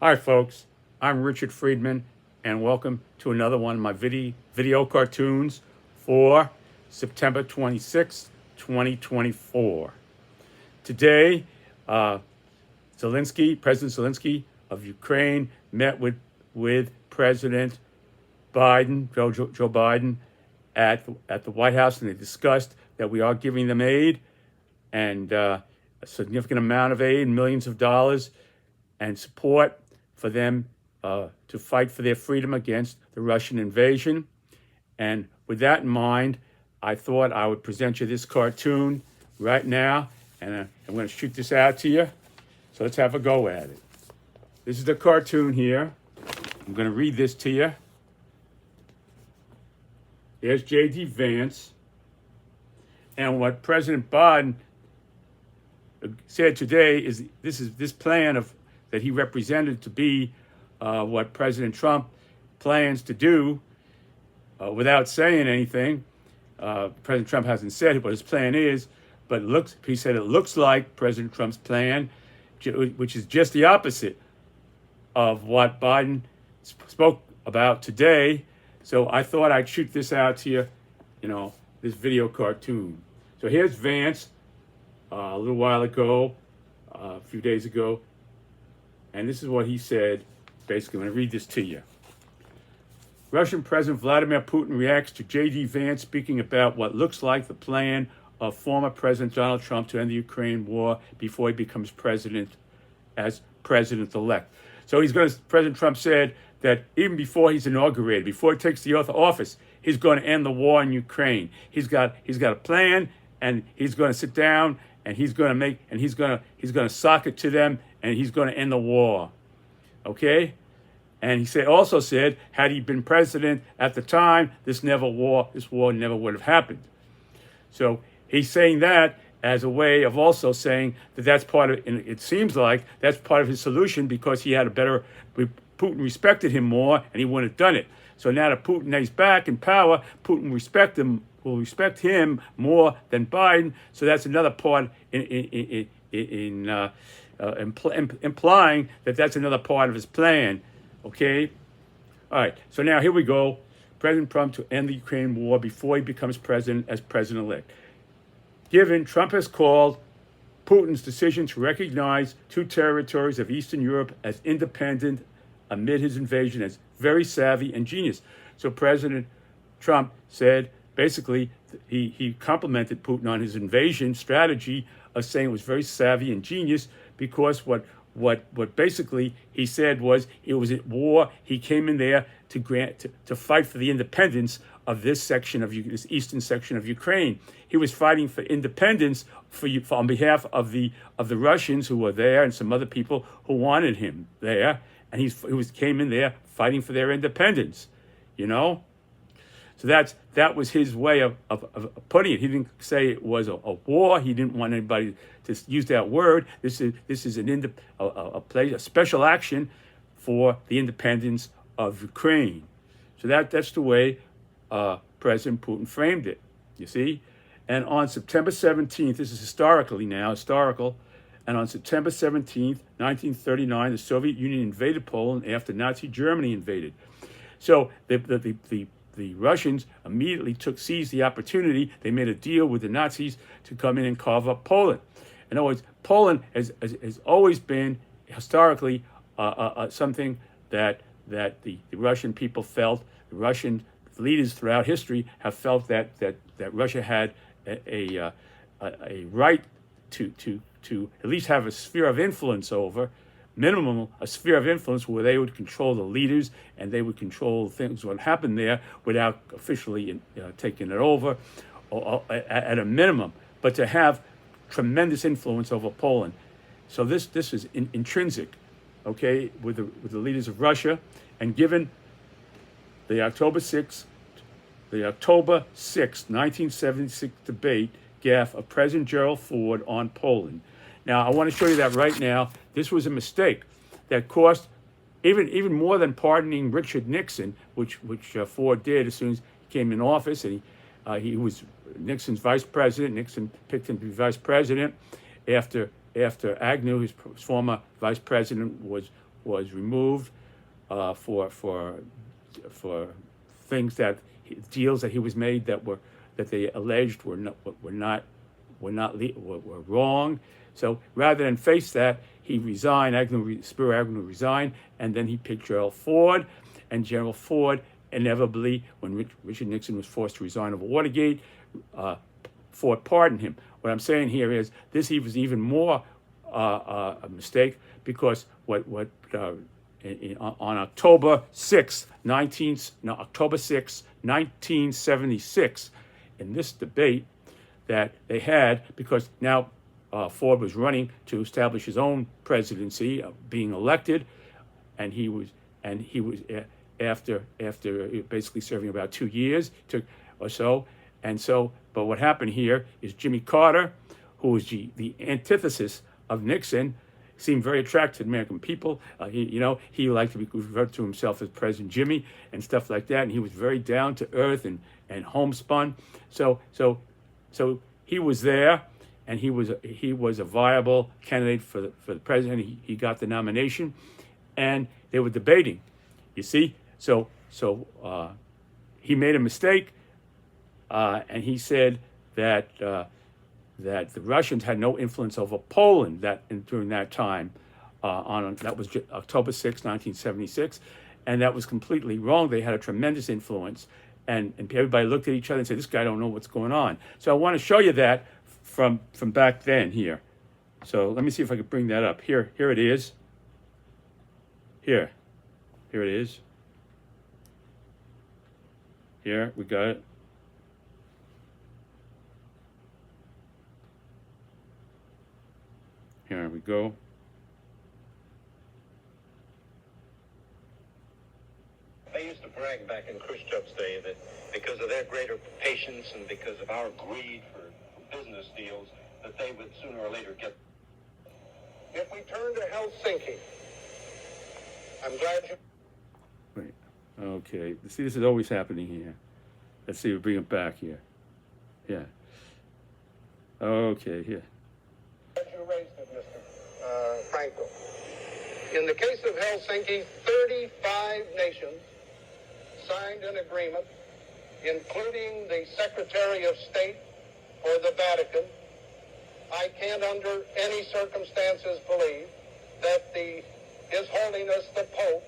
Hi folks, I'm Richard Friedman and welcome to another one of my video cartoons for September 26, 2024. Today, President Zelensky of Ukraine met with President Biden, Joe Biden, at the White House, and they discussed that we are giving them aid and a significant amount of aid, millions of dollars, and support for them to fight for their freedom against the Russian invasion. And with that in mind, I thought I would present you this cartoon right now, and I'm going to shoot this out to you. So let's have a go at it. This is the cartoon here. I'm going to read this to you. Here's J.D. Vance. And what President Biden said today is this plan that he represented to be what President Trump plans to do without saying anything. President Trump hasn't said what his plan is, but he said it looks like President Trump's plan, which is just the opposite of what Biden spoke about today. So I thought I'd shoot this out to you, this video cartoon. So here's Vance a little while ago, a few days ago, and this is what he said. Basically, I'm going to read this to you. Russian President Vladimir Putin reacts to J.D. Vance speaking about what looks like the plan of former President Donald Trump to end the Ukraine war before he becomes president as president-elect. So President Trump said that even before he's inaugurated, before he takes the oath of office, he's going to end the war in Ukraine. He's got a plan, and he's going to sit down, and he's going to sock it to them, and he's going to end the war. Okay? And he also said, had he been president at the time, this war never would have happened. So he's saying that as a way of also saying that that's part of, and it seems like that's part of his solution, because he had Putin respected him more, and he wouldn't have done it. So now that Putin is back in power, Putin will respect him more than Biden. So that's another part implying that that's another part of his plan. Okay? All right. So now here we go. President Trump to end the Ukraine war before he becomes president as president-elect. Trump has called Putin's decision to recognize two territories of Eastern Europe as independent amid his invasion as very savvy and genius. So President Trump said, basically, he complimented Putin on his invasion strategy of saying it was very savvy and genius, because what basically he said was it was at war. He came in there to fight for the independence of this eastern section of Ukraine. He was fighting for independence on behalf of the Russians who were there and some other people who wanted him there, and he came in there fighting for their independence. So that was his way of putting it. He didn't say it was a war. He didn't want anybody to use that word. This is a special action for the independence of Ukraine. So that's the way President Putin framed it. You see, and on September 17th, this is historical, and on September 17th, 1939, the Soviet Union invaded Poland after Nazi Germany invaded. So the Russians immediately seized the opportunity. They made a deal with the Nazis to come in and carve up Poland. In other words, Poland has always been historically something that the Russian people felt. The Russian leaders throughout history have felt that Russia had a right to at least have a sphere of influence over. Minimum, a sphere of influence where they would control the leaders and they would control things what happened there without officially taking it over, or at a minimum, but to have tremendous influence over Poland. So this is intrinsic, okay, with the leaders of Russia. And given the October 6, 1976 debate gaffe of President Gerald Ford on Poland. Now, I want to show you that right now. This was a mistake that cost even more than pardoning Richard Nixon, which Ford did as soon as he came in office, and he was Nixon's vice president. Nixon picked him to be vice president after Agnew, his former vice president, was was removed for things that deals that he was made that they alleged were wrong. So rather than face that, he resigned. Spiro Agnew resigned, and then he picked Gerald Ford, and General Ford inevitably, when Richard Nixon was forced to resign over Watergate, Ford pardoned him. What I'm saying here is this was even more a mistake, because on October 6, 1976, in this debate that they had, because now Ford was running to establish his own presidency, being elected, and he was after basically serving about 2 years or so. But what happened here is Jimmy Carter, who was the antithesis of Nixon, seemed very attractive to the American people. He liked to be referred to himself as President Jimmy and stuff like that, and he was very down to earth and homespun. So he was there, and he was a viable candidate for the president. He got the nomination, and they were debating. You see, so he made a mistake, and he said that the Russians had no influence over Poland during that time. That was October 6, 1976, and that was completely wrong. They had a tremendous influence, and everybody looked at each other and said, "This guy don't know what's going on." So I want to show you that from back then here. So let me see if I can bring that up. Here it is. Here it is. Here we got it. Here we go. They used to brag back in Khrushchev's day that because of their greater patience and because of our greed for business deals, that they would sooner or later get. If we turn to Helsinki, I'm glad you... Wait. Okay. See, this is always happening here. Let's see, we bring it back here. Yeah. Okay, here. You raised it, Mr. Franco. In the case of Helsinki, 35 nations signed an agreement, including the Secretary of State for the Vatican. I can't under any circumstances believe that His Holiness the Pope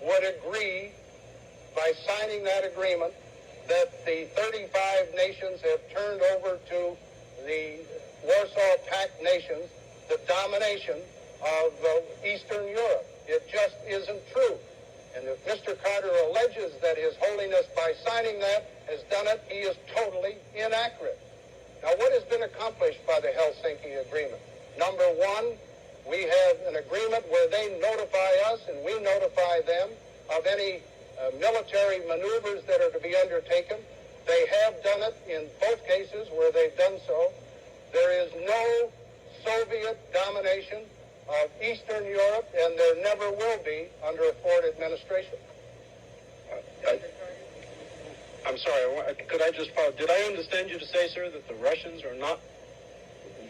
would agree, by signing that agreement, that the 35 nations have turned over to the Warsaw Pact nations the domination of Eastern Europe. It just isn't true. And if Mr. Carter alleges that His Holiness, by signing that, has done it, he is totally inaccurate. Now, what has been accomplished by the Helsinki Agreement? Number one, we have an agreement where they notify us and we notify them of any military maneuvers that are to be undertaken. They have done it in both cases where they've done so. There is no Soviet domination of Eastern Europe, and there never will be under a Ford administration. I'm sorry, could I just follow? Did I understand you to say, sir, that the Russians are not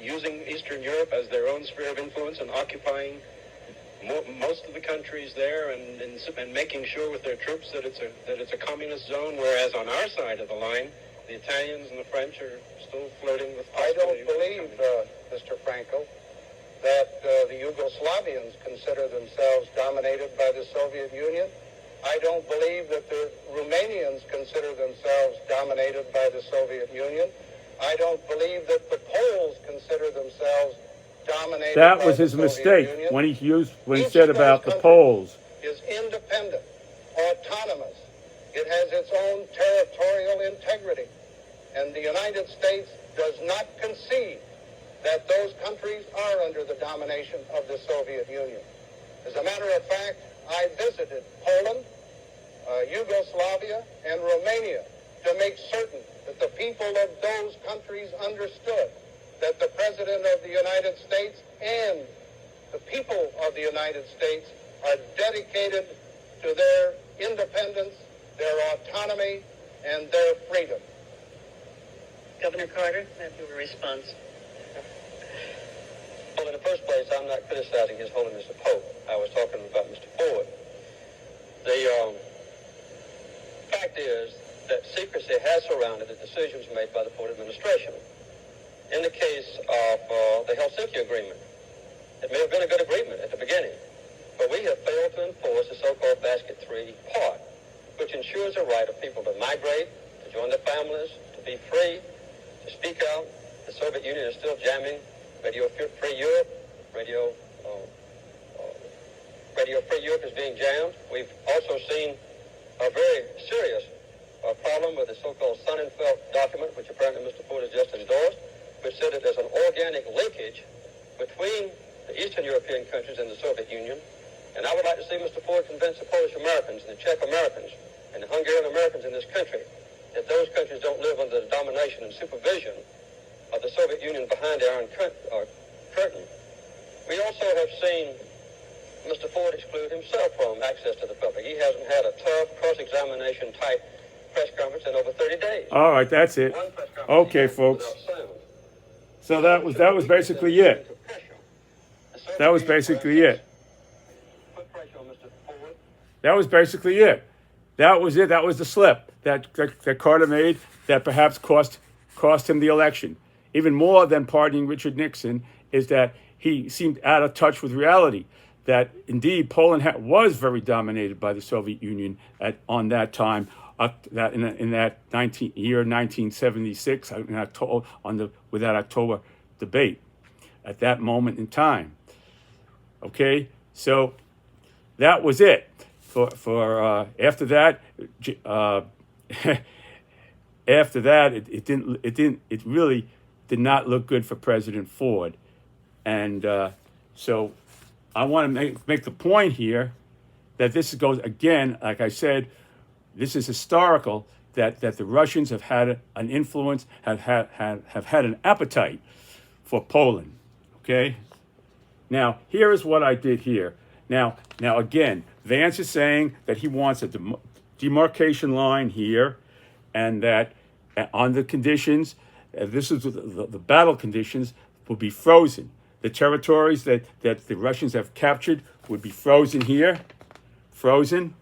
using Eastern Europe as their own sphere of influence and occupying most of the countries there and making sure with their troops that it's a communist zone, whereas on our side of the line, the Italians and the French are still flirting with... I don't believe, Mr. Franco, that the Yugoslavians consider themselves dominated by the Soviet Union. I don't believe that the Romanians consider themselves dominated by the Soviet Union. I don't believe that the Poles consider themselves dominated by the Soviet Union. That was his mistake when he said about the Poles. Is independent, autonomous. It has its own territorial integrity. And the United States does not concede that those countries are under the domination of the Soviet Union. As a matter of fact, I visited Poland, Yugoslavia, and Romania to make certain that the people of those countries understood that the President of the United States and the people of the United States are dedicated to their independence, their autonomy, and their freedom. Governor Carter, I have your response. Well, the first place, I'm not criticizing His Holiness the Pope. I was talking about Mr. Ford. The fact is that secrecy has surrounded the decisions made by the Ford administration. In the case of the Helsinki Agreement, it may have been a good agreement at the beginning, but we have failed to enforce the so-called Basket 3 part, which ensures the right of people to migrate, to join their families, to be free, to speak out. The Soviet Union is still jamming Radio Free Europe. Radio Free Europe is being jammed. We've also seen a very serious problem with the so-called Sonnenfeld document, which apparently Mr. Ford has just endorsed, which said that there's an organic linkage between the Eastern European countries and the Soviet Union. And I would like to see Mr. Ford convince the Polish Americans and the Czech Americans and the Hungarian Americans in this country that those countries don't live under the domination and supervision of the Soviet Union behind the Iron Curtain. We also have seen Mr. Ford exclude himself from access to the public. He hasn't had a tough cross-examination type press conference in over 30 days. All right, that's it. Okay, folks. So that was basically it. That was basically it. That was basically it. That was it. That was the slip that Carter made that perhaps cost him the election. Even more than pardoning Richard Nixon is that he seemed out of touch with reality. That indeed Poland was very dominated by the Soviet Union on that time. In that year 1976, with that October debate, at that moment in time. Okay, so that was it. For after that, it really did not look good for President Ford, and so I want to make the point here that this goes again, like I said, this is historical. That the Russians have had an influence, have had an appetite for Poland. Okay. Now here is what I did here. Now again, Vance is saying that he wants a demarcation line here, and that on the conditions, this is the battle conditions, will be frozen. The territories that the Russians have captured would be frozen here, frozen.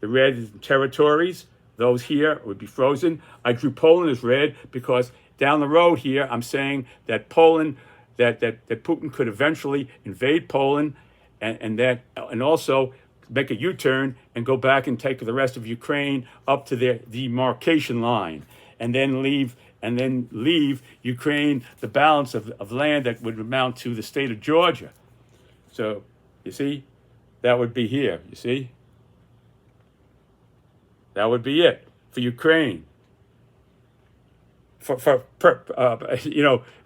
The red territories, those here, would be frozen. I drew Poland as red because down the road here, I'm saying that Poland, that Putin could eventually invade Poland, and also make a U-turn and go back and take the rest of Ukraine up to their demarcation line, and then leave Ukraine the balance of land that would amount to the state of Georgia. So you see, that would be here. You see, that would be it for Ukraine. For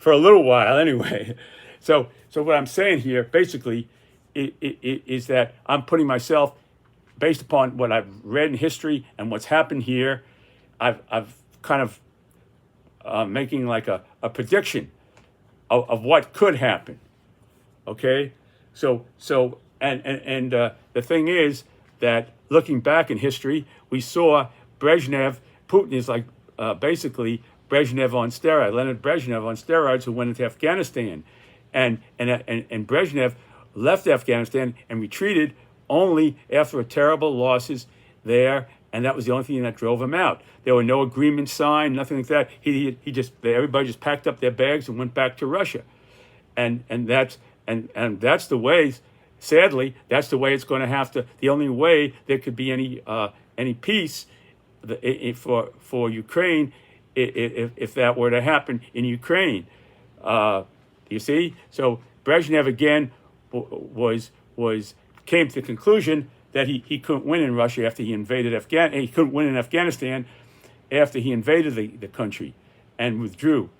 a little while anyway. So what I'm saying here basically is that I'm putting myself, based upon what I've read in history and what's happened here, I've kind of making like a prediction of what could happen. Okay, so the thing is that looking back in history, we saw Putin is like basically Brezhnev on steroids, Leonid Brezhnev on steroids, who went into Afghanistan, and Brezhnev left Afghanistan and retreated only after terrible losses there, and that was the only thing that drove him out. There were no agreements signed, nothing like that. Everybody just packed up their bags and went back to Russia, and that's the way. Sadly, that's the way it's going to have to. The only way there could be any peace for Ukraine, if that were to happen in Ukraine. You see, so Brezhnev again came to the conclusion that he couldn't win in Russia after he invaded Afghanistan. He couldn't win in Afghanistan after he invaded the country and withdrew,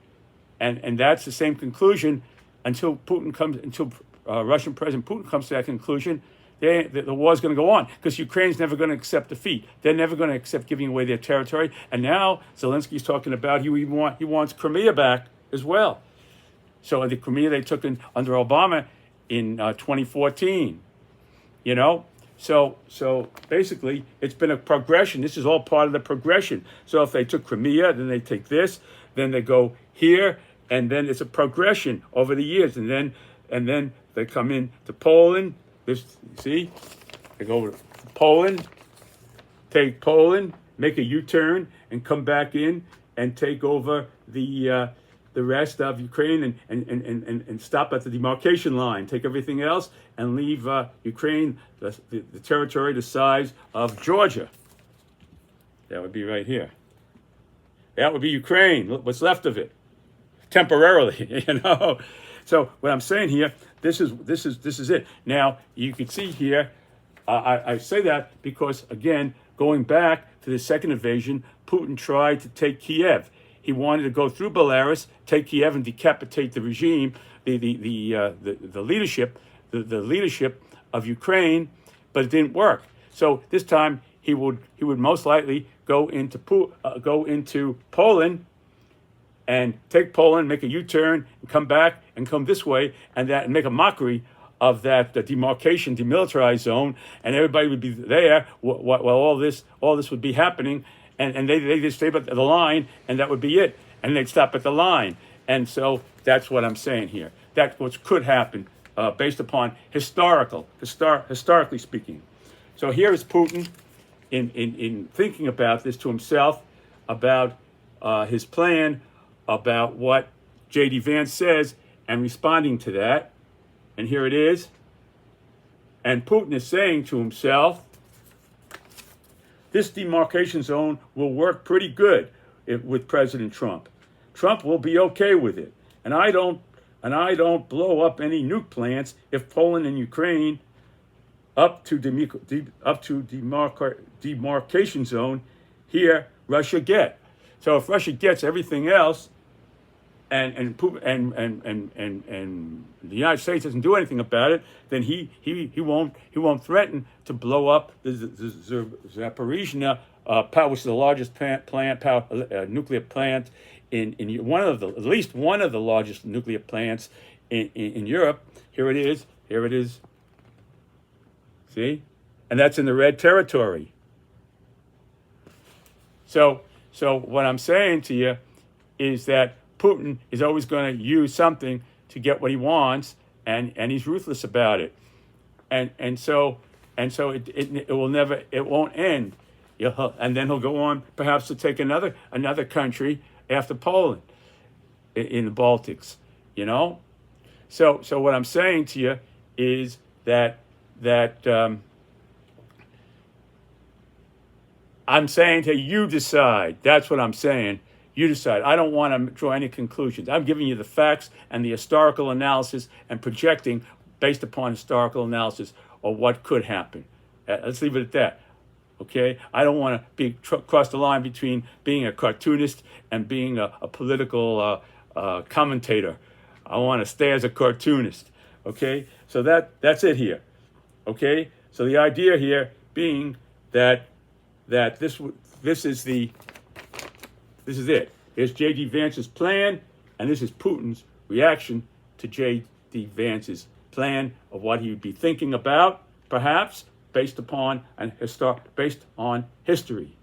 and that's the same conclusion until Russian President Putin comes to that conclusion. The war is going to go on because Ukraine's never going to accept defeat. They're never going to accept giving away their territory. And now Zelensky's talking about he wants Crimea back as well. So the Crimea they took under Obama in 2014. You know, so basically it's been a progression. This is all part of the progression. So if they took Crimea, then they take this, then they go here, and then it's a progression over the years, and then they come in to Poland. This, see, they go to Poland, take Poland, make a U-turn, and come back in and take over the rest of Ukraine, and stop at the demarcation line, take everything else, and leave Ukraine, the territory the size of Georgia. That would be right here. That would be Ukraine, what's left of it, temporarily, you know. So what I'm saying here, this is it. Now you can see here, I say that because, again, going back to the second invasion, Putin tried to take Kiev. He wanted to go through Belarus, take Kiev, and decapitate the regime, the leadership, the leadership of Ukraine, but it didn't work. So this time he would most likely go into Poland, and take Poland, make a U-turn, and come back and come this way, and make a mockery of that demarcation, demilitarized zone, and everybody would be there while all this would be happening, and they just stay at the line, and that would be it, and they'd stop at the line. And so that's what I'm saying here. That's what could happen based upon historically speaking. So here is Putin in thinking about this to himself, about his plan, about what J.D. Vance says, and responding to that. And here it is. And Putin is saying to himself, this demarcation zone will work pretty good with President Trump. Trump will be okay with it. And I don't blow up any nuke plants if Poland and Ukraine up to demarcation zone here Russia get. So if Russia gets everything else, and the United States doesn't do anything about it, then he won't threaten to blow up the Zaporizhzhia power, which is the largest nuclear plant in at least one of the largest nuclear plants in Europe. Here it is. See, and that's in the red territory. So what I'm saying to you is that Putin is always going to use something to get what he wants, and he's ruthless about it, and so it won't end. And then he'll go on perhaps to take another country after Poland in the Baltics, you know. So what I'm saying to you is that I'm saying to you, decide. That's what I'm saying. You decide. I don't want to draw any conclusions. I'm giving you the facts and the historical analysis and projecting based upon historical analysis of what could happen. Let's leave it at that. Okay? I don't want to cross the line between being a cartoonist and being a political commentator. I want to stay as a cartoonist. Okay? So that's it here. Okay? So the idea here being that this is it. Here's J.D. Vance's plan, and this is Putin's reaction to J.D. Vance's plan of what he would be thinking about, perhaps based on history.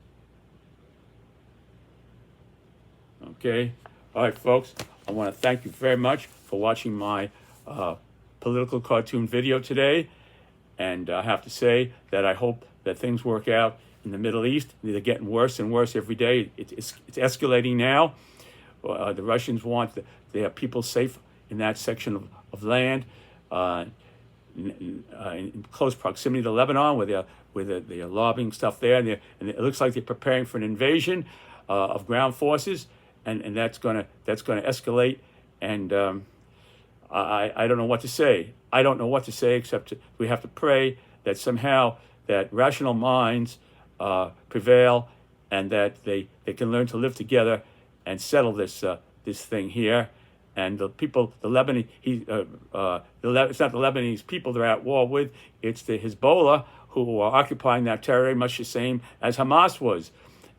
Okay, all right, folks. I want to thank you very much for watching my political cartoon video today, and I have to say that I hope that things work out in the Middle East. They're getting worse and worse every day. It's escalating now. The Russians want their people safe in that section of land, in close proximity to Lebanon, where they're lobbing stuff there, and it looks like they're preparing for an invasion of ground forces, and that's going to escalate. And I don't know what to say. I don't know what to say except we have to pray that somehow that rational minds prevail, and that they can learn to live together and settle this thing here. And the people, the Lebanese, it's not the Lebanese people they're at war with, it's the Hezbollah who are occupying that territory, much the same as Hamas was.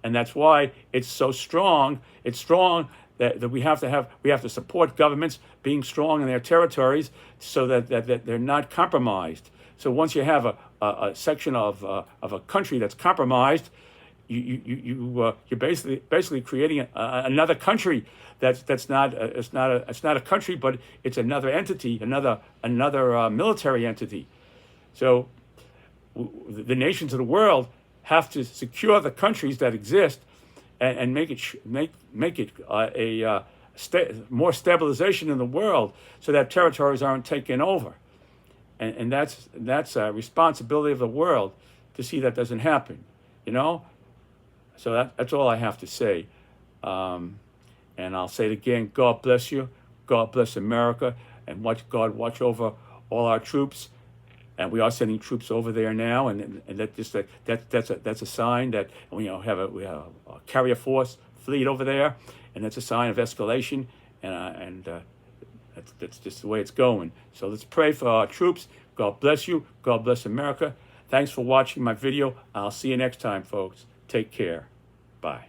And that's why it's so strong. It's strong that we have to support governments being strong in their territories so that they're not compromised. So once you have a section of a country that's compromised, you're basically creating another country that's not it's not a country, but it's another entity, another military entity. So the nations of the world have to secure the countries that exist and make it more stabilization in the world, so that territories aren't taken over, and that's a responsibility of the world to see that doesn't happen, you know. So that's all I have to say, and I'll say it again. God bless you. God bless America, and God watch over all our troops. And we are sending troops over there now, and that's a sign that we have a carrier force fleet over there, and that's a sign of escalation, and that's just the way it's going. So let's pray for our troops. God bless you. God bless America. Thanks for watching my video. I'll see you next time, folks. Take care. Bye.